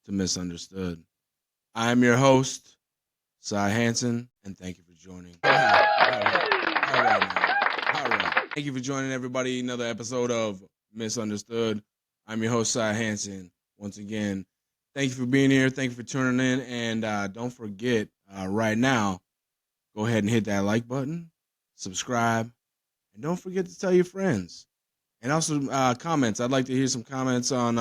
to Misunderstood. I'm your host, Cy Hansen, and thank you for joining. All right, now. All right. Thank you for joining everybody. Another episode of Misunderstood. I'm your host, Cy Hansen. Once again, thank you for being here. Thank you for tuning in. And don't forget, right now, go ahead and hit that like button, subscribe, and don't forget to tell your friends. And also comments. I'd like to hear some comments on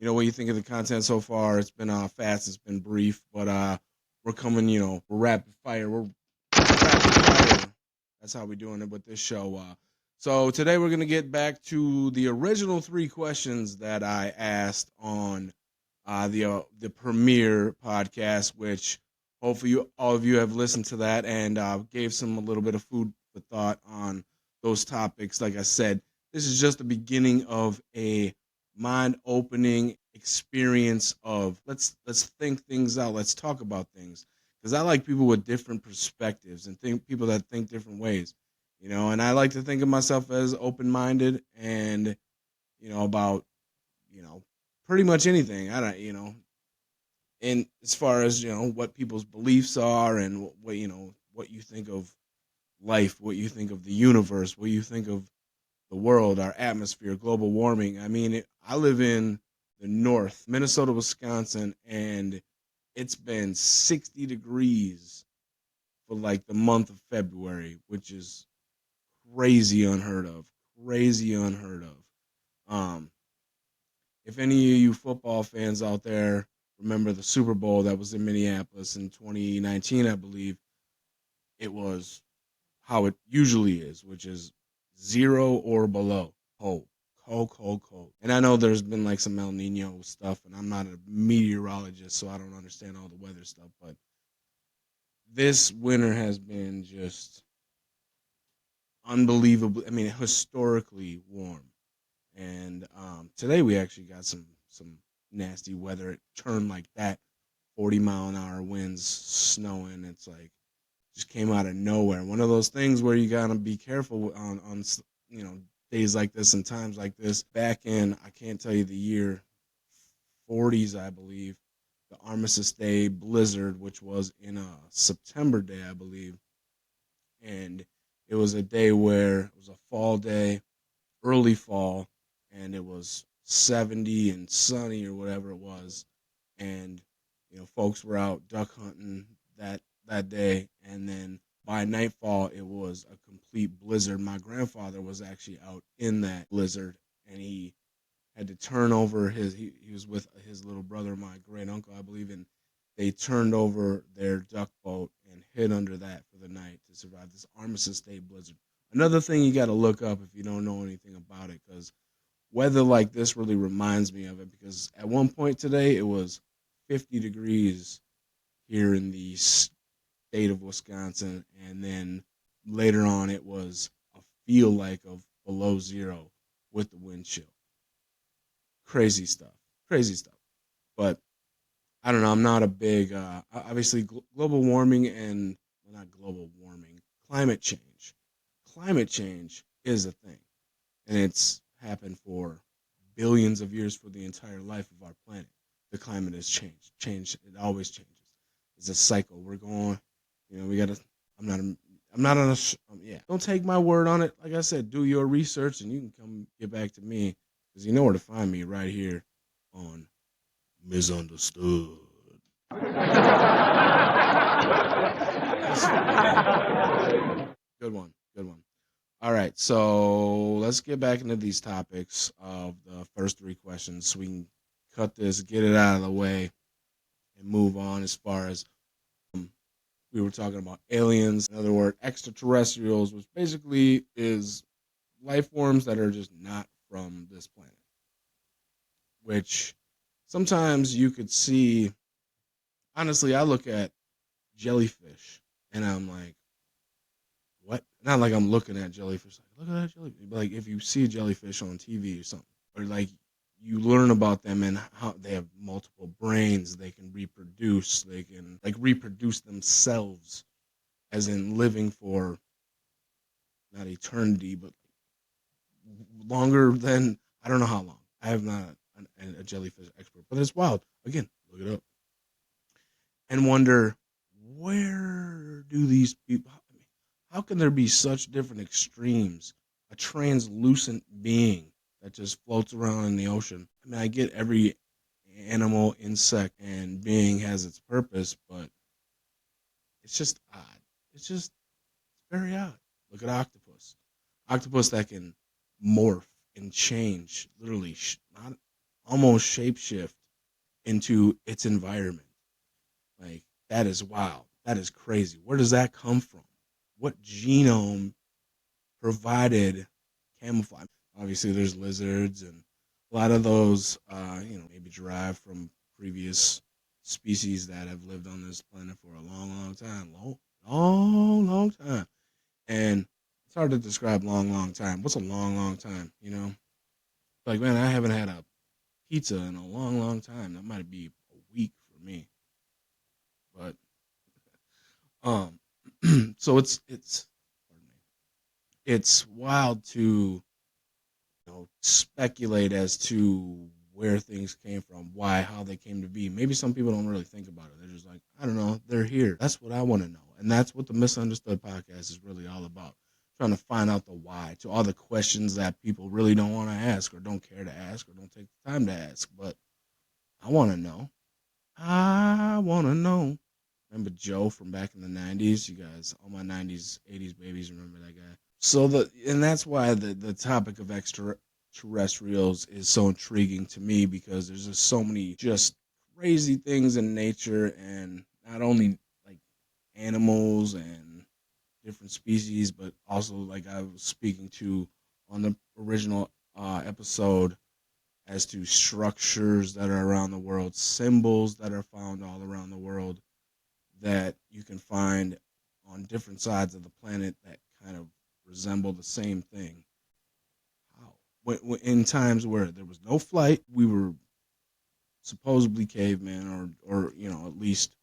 what you think of the content so far. It's been fast, it's been brief, but we're coming, we're rapid fire. We're rapid fire. That's how we're doing it with this show. So today we're gonna get back to the original three questions that I asked on the premiere podcast, which hopefully all of you have listened to that and gave some a little bit of food for thought on those topics. Like I said, this is just the beginning of a mind-opening experience of let's think things out. Let's talk about things because I like people with different perspectives and think people that think different ways. And I like to think of myself as open-minded and about you know pretty much anything. I don't and as far as what people's beliefs are and what you think of life, what you think of the universe, what you think of the world, our atmosphere, global warming. I mean, I live in the north, Minnesota, Wisconsin, and it's been 60 degrees for like the month of February, which is crazy unheard of. Crazy unheard of. Um, if any of you football fans out there remember the Super Bowl that was in Minneapolis in 2019, I believe, it was how it usually is, which is 0 or below. Cold, cold, cold, cold. And I know there's been like some El Nino stuff, and I'm not a meteorologist, so I don't understand all the weather stuff. But this winter has been just unbelievable. I mean, historically warm. And today we actually got some nasty weather. It turned like that, 40-mile-an-hour winds, snowing. It's like just came out of nowhere. One of those things where you gotta be careful on days like this and times like this. Back in, I can't tell you the year, 40s, I believe, the Armistice Day blizzard, which was in a September day, I believe, and it was a day where it was a fall day, early fall, and it was 70 and sunny or whatever it was, and folks were out duck hunting that day, and then by nightfall it was a complete blizzard. My grandfather was actually out in that blizzard, and he had to turn over he was with his little brother, my great uncle, I believe, and they turned over their duck boat and hid under that for the night to survive this Armistice Day blizzard. Another thing you got to look up if you don't know anything about it, because weather like this really reminds me of it. Because at one point today it was 50 degrees here in the state of Wisconsin, and then later on it was a feel like of below zero with the wind chill. Crazy stuff, crazy stuff. But I don't know. I'm not a big, obviously, global warming and well, not global warming, climate change. Climate change is a thing, and it's happened for billions of years for the entire life of our planet. The climate has changed. Change. It always changes. It's a cycle. We're going. We gotta. I'm not. I'm not on a. Yeah. Don't take my word on it. Like I said, do your research, and you can come get back to me because you know where to find me right here on Misunderstood. Good one. Good one. All right. So let's get back into these topics of the first three questions so we can cut this, get it out of the way, and move on as far as we were talking about aliens. In other words, extraterrestrials, which basically is life forms that are just not from this planet, which sometimes you could see. Honestly, I look at jellyfish and I'm like, what? Not like I'm looking at jellyfish. Like, look at that jellyfish. But like if you see a jellyfish on TV or something, or like you learn about them and how they have multiple brains, they can reproduce, they can like reproduce themselves, as in living for not eternity, but longer than I don't know how long. I have not a jellyfish expert, but it's wild. Again, look it up, and wonder, where do these people, how can there be such different extremes? A translucent being that just floats around in the ocean. I mean, I get every animal, insect, and being has its purpose, but it's just odd. It's just very odd. Look at octopus. Octopus that can morph and change, literally, not almost shapeshift into its environment. Like, that is wild. That is crazy. Where does that come from? What genome provided camouflage? Obviously, there's lizards, and a lot of those, maybe derived from previous species that have lived on this planet for a long, long time. Long time. And it's hard to describe long, long time. What's a long, long time? Like, man, I haven't had a pizza in a long, long time. That might be a week for me. But um, so pardon me, it's wild to speculate as to where things came from, why, how they came to be. Maybe some people don't really think about it. They're just like, I don't know, they're here. That's what I want to know. And that's what the Misunderstood podcast is really all about. Trying to find out the why to all the questions that people really don't want to ask or don't care to ask or don't take the time to ask. But I want to know. I want to know. Remember Joe from back in the 90s? You guys, all my 90s, 80s babies remember that guy. So that's why the topic of extraterrestrials is so intriguing to me, because there's just so many just crazy things in nature, and not only like animals and different species, but also, like I was speaking to on the original episode, as to structures that are around the world, symbols that are found all around the world that you can find on different sides of the planet that kind of resemble the same thing. How? In times where there was no flight, we were supposedly cavemen, or at least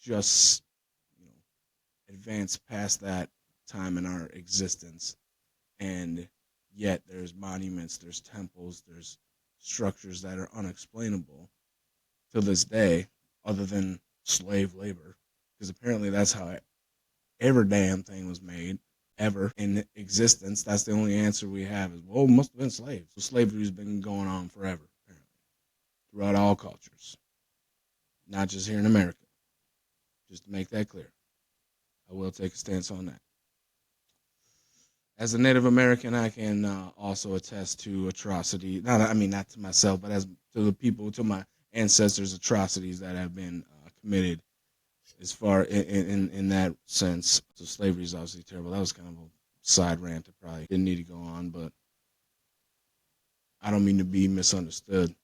just advanced past that time in our existence, and yet there's monuments, there's temples, there's structures that are unexplainable to this day, other than slave labor, because apparently that's how every damn thing was made ever in existence. That's the only answer we have is, well, it must have been slaves. So slavery's been going on forever, apparently, throughout all cultures, not just here in America. Just to make that clear, I will take a stance on that. As a Native American, I can also attest to atrocity. Not to myself, but as to the people, to my ancestors, atrocities that have been committed. As far in that sense, so slavery is obviously terrible. That was kind of a side rant that probably didn't need to go on, but I don't mean to be misunderstood.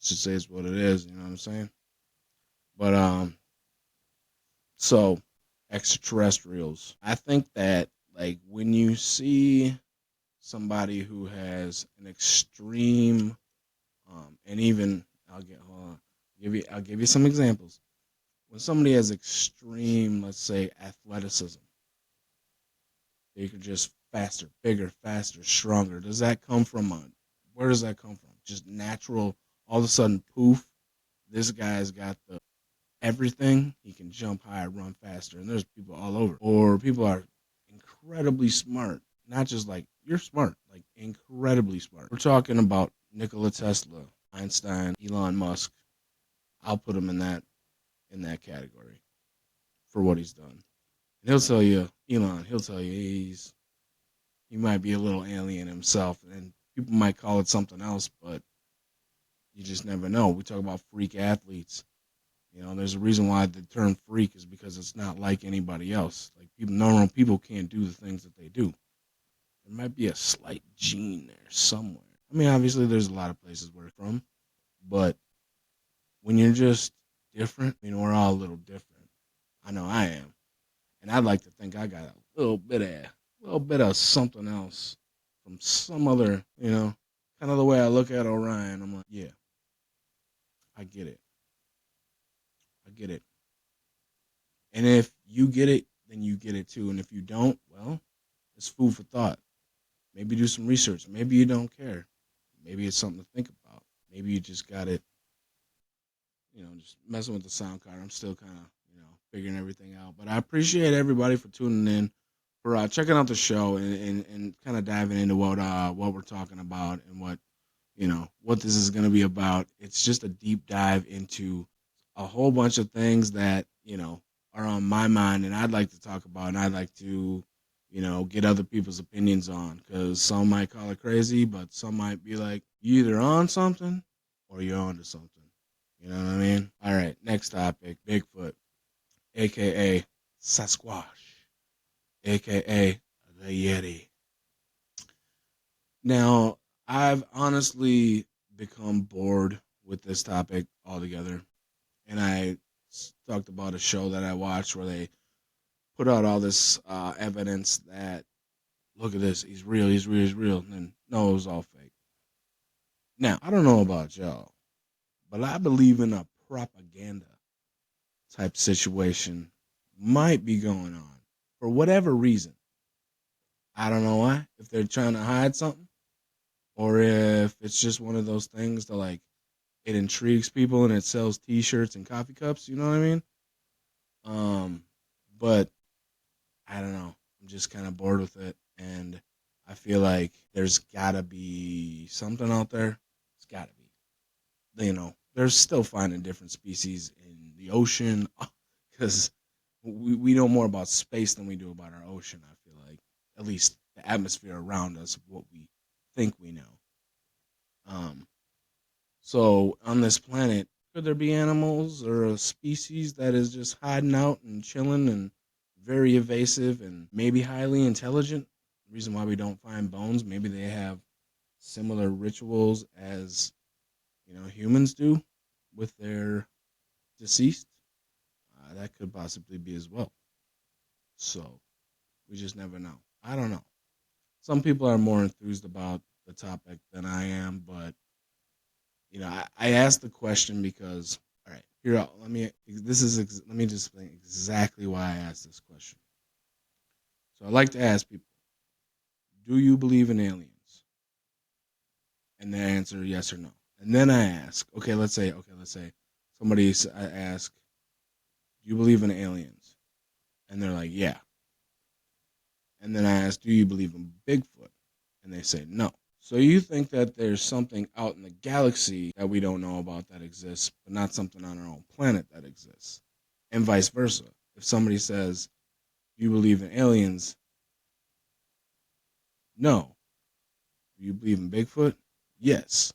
Just say it's what it is. You know what I'm saying? But so extraterrestrials. I think that, like, when you see somebody who has an extreme, and even I'll give you some examples. When somebody has extreme, let's say, athleticism, they could just faster, bigger, faster, stronger. Does that come from where does that come from? Just natural, all of a sudden, poof, this guy's got the everything. He can jump higher, run faster, and there's people all over. Or people are incredibly smart. Not just like, you're smart, like incredibly smart. We're talking about Nikola Tesla, Einstein, Elon Musk. I'll put him in that category for what he's done. And he'll tell you, he'll tell you he might be a little alien himself, and people might call it something else, but you just never know. We talk about freak athletes. There's a reason why the term freak is, because it's not like anybody else. Like, normal people can't do the things that they do. There might be a slight gene there somewhere. I mean, obviously, there's a lot of places where it's from, but when you're just different, we're all a little different. I know I am. And I'd like to think I got a little bit of something else from some other, kind of the way I look at Orion. I'm like, yeah, I get it. I get it. And if you get it, then you get it too. And if you don't, well, it's food for thought. Maybe do some research. Maybe you don't care. Maybe it's something to think about. Maybe you just got it just messing with the sound card. I'm still kind of, figuring everything out. But I appreciate everybody for tuning in, for checking out the show and kind of diving into what we're talking about and what this is going to be about. It's just a deep dive into a whole bunch of things that, are on my mind and I'd like to talk about and I'd like to, get other people's opinions on, because some might call it crazy, but some might be like, you either on something or you're onto something. You know what I mean? All right, next topic, Bigfoot, aka Sasquatch, aka the Yeti. Now, I've honestly become bored with this topic altogether. And I talked about a show that I watched where they put out all this evidence that, look at this, he's real, he's real, he's real. And then, no, it was all fake. Now, I don't know about y'all, but I believe in a propaganda type situation might be going on for whatever reason. I don't know why, if they're trying to hide something or if it's just one of those things that, like, it intrigues people and it sells t-shirts and coffee cups, you know what I mean? But I don't know. I'm just kind of bored with it, and I feel like there's gotta be something out there. It's gotta be. They're still finding different species in the ocean because we know more about space than we do about our ocean. I feel like, at least the atmosphere around us, what we think we know. So on this planet, could there be animals or a species that is just hiding out and chilling and very evasive and maybe highly intelligent? The reason why we don't find bones, maybe they have similar rituals as, humans do with their deceased. That could possibly be as well. So we just never know. I don't know. Some people are more enthused about the topic than I am, but I asked the question because, all right, here, let me just explain exactly why I asked this question. So I like to ask people, do you believe in aliens? And they answer yes or no. And then I ask, let's say I ask, do you believe in aliens? And they're like, yeah. And then I ask, do you believe in Bigfoot? And they say no. So you think that there's something out in the galaxy that we don't know about that exists, but not something on our own planet that exists, and vice versa. If somebody says, do you believe in aliens? No. Do you believe in Bigfoot? Yes.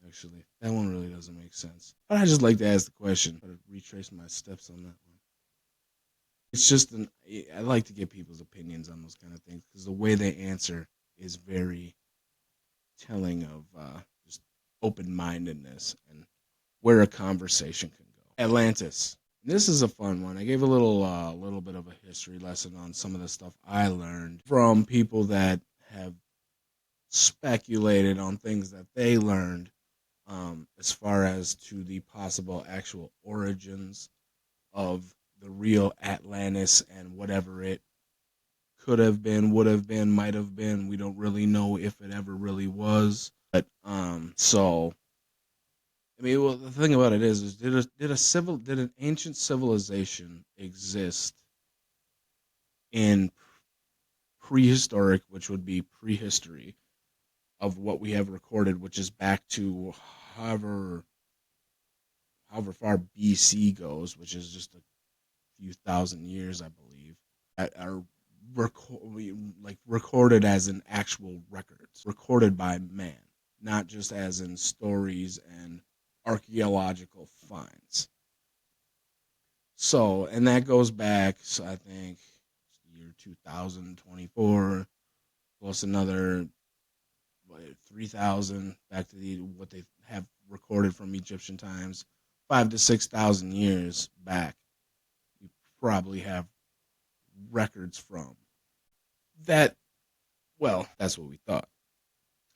Actually, that one really doesn't make sense. But I just like to ask the question, but retrace my steps on that one. It's just I like to get people's opinions on those kind of things because the way they answer is very telling of just open-mindedness and where a conversation can go. Atlantis. This is a fun one. I gave a little bit of a history lesson on some of the stuff I learned from people that have speculated on things that they learned, as far as to the possible actual origins of the real Atlantis and whatever it could have been, would have been, might have been. We don't really know if it ever really was. But so I mean, well, the thing about it is did an ancient civilization exist in prehistoric, which would be prehistory of what we have recorded, which is back to however far BC goes, which is just a few thousand years, I believe, that are recorded as an actual records, recorded by man, not just as in stories and archaeological finds. So, and that goes back, so I think, year 2024, plus another 3,000 back to what they have recorded from Egyptian times, 5,000 to 6,000 years back. You probably have records from that. Well, that's what we thought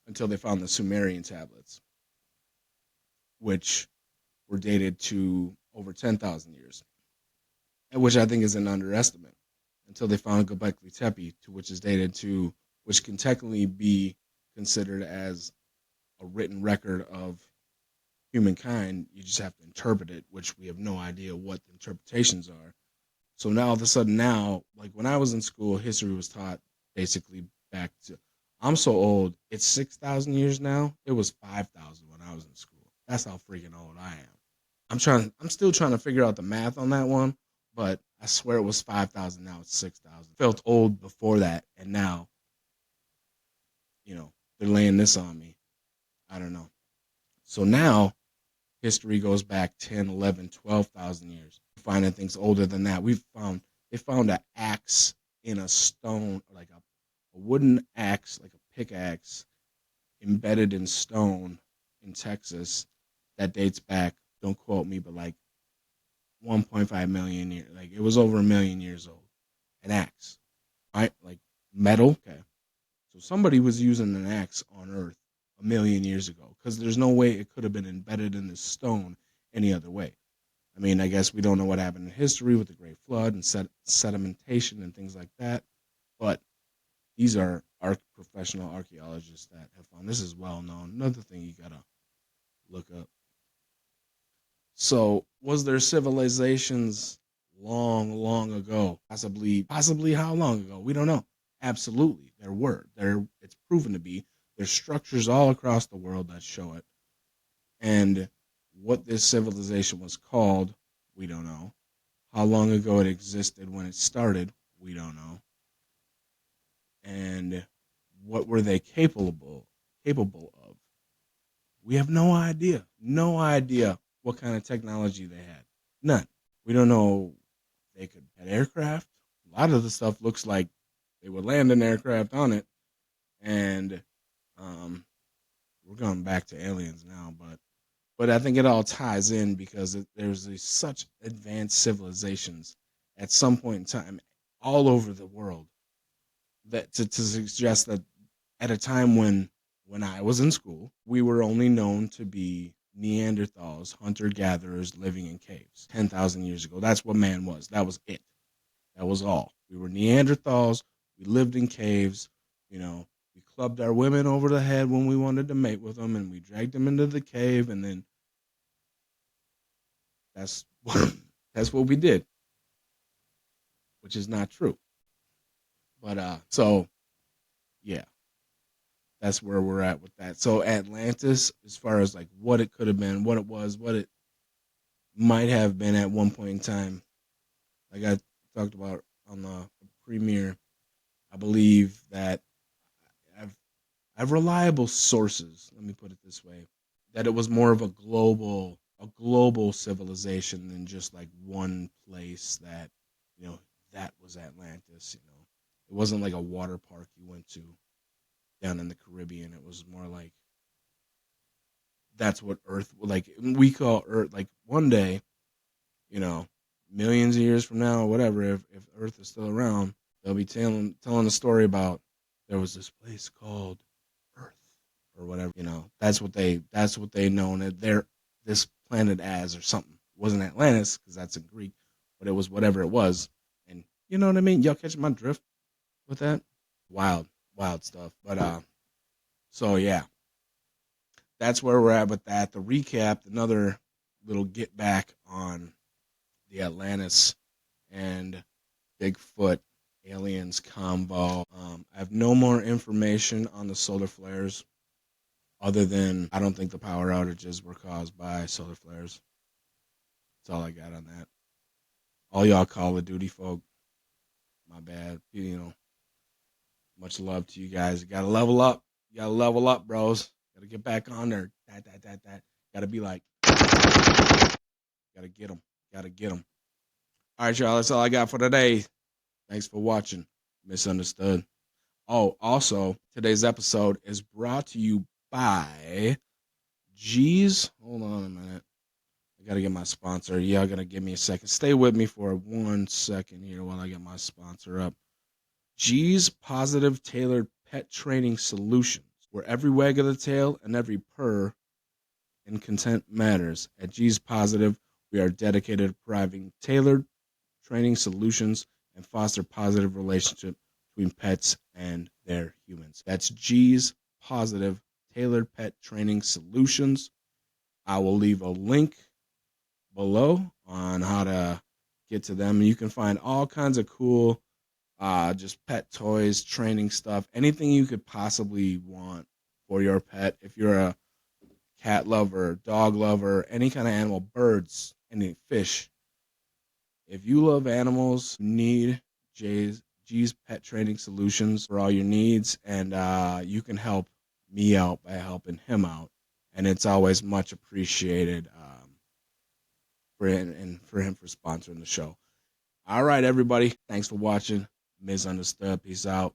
until they found the Sumerian tablets, which were dated to over 10,000 years, which I think is an underestimate, until they found Göbekli Tepe, which is dated to, which can technically be considered as a written record of humankind. You just have to interpret it, which we have no idea what the interpretations are. So now all of a sudden now, like when I was in school, history was taught basically back to, I'm so old, it's 6,000 years now. It was 5,000 when I was in school. That's how freaking old I am. I'm still trying to figure out the math on that one, but I swear it was 5,000, now it's 6,000. Felt old before that, and now, they're laying this on me. I don't know. So now history goes back 10, 11, 12,000 years. Finding things older than that. They found an axe in a stone, like a wooden axe, like a pickaxe, embedded in stone in Texas that dates back, don't quote me, but like 1.5 million years. Like it was over 1,000,000 years old. An axe, right? Like metal. Okay. So somebody was using an axe on Earth 1,000,000 years ago, because there's no way it could have been embedded in this stone any other way. I mean, I guess we don't know what happened in history with the Great Flood and sedimentation and things like that, but these are professional archaeologists that have found this is well known. Another thing you gotta look up. So, was there civilizations long, long ago? Possibly how long ago? We don't know. Absolutely, there were. It's proven to be. There's structures all across the world that show it. And what this civilization was called, we don't know. How long ago it existed when it started, we don't know. And what were they capable of? We have no idea. No idea what kind of technology they had. None. We don't know if they could had aircraft. A lot of the stuff looks like they would land an aircraft on it. And we're going back to aliens now, but I think it all ties in because there's such advanced civilizations at some point in time all over the world that to suggest that at a time when I was in school, we were only known to be Neanderthals, hunter-gatherers living in caves 10,000 years ago. That's what man was. That was it. That was all. We were Neanderthals. We lived in caves. We clubbed our women over the head when we wanted to mate with them, and we dragged them into the cave, and then that's that's what we did, which is not true. But so yeah, that's where we're at with that. So Atlantis, as far as like what it could have been, what it was, what it might have been at one point in time, like I talked about on the premiere, I believe that I have reliable sources. Let me put it this way: that it was more of a global civilization than just like one place that, that was Atlantis. It wasn't like a water park you went to down in the Caribbean. It was more like that's what Earth, like we call Earth. Like one day, millions of years from now, or whatever, if Earth is still around, they'll be telling a story about there was this place called Earth or whatever. That's what they know that this planet as or something. It wasn't Atlantis because that's in Greek, but it was whatever it was. And you know what I mean? Y'all catch my drift with that? Wild stuff. But so yeah, that's where we're at with that. The recap, another little get back on the Atlantis and Bigfoot aliens combo. I have no more information on the solar flares other than I don't think the power outages were caused by solar flares. That's all I got on that. All y'all Call of Duty folk, my bad. Much love to you guys. You gotta level up. You gotta level up, bros. Gotta get back on there. That. Gotta be like, gotta get them. Gotta get them. All right, y'all. That's all I got for today. Thanks for watching. Misunderstood. Oh, also, today's episode is brought to you by G's. Hold on a minute. I gotta get my sponsor. Y'all gotta give me a second. Stay with me for 1 second here while I get my sponsor up. G's Positive Tailored Pet Training Solutions, where every wag of the tail and every purr and content matters. At G's Positive, we are dedicated to providing tailored training solutions and foster positive relationship between pets and their humans. That's G's Positive Tailored Pet Training Solutions. I will leave a link below on how to get to them. You can find all kinds of cool just pet toys, training stuff, anything you could possibly want for your pet. If you're a cat lover, dog lover, any kind of animal, birds, any fish. If you love animals, you need G's Pet Training Solutions for all your needs, and you can help me out by helping him out. And it's always much appreciated for him for sponsoring the show. All right, everybody. Thanks for watching. Misunderstood. Peace out.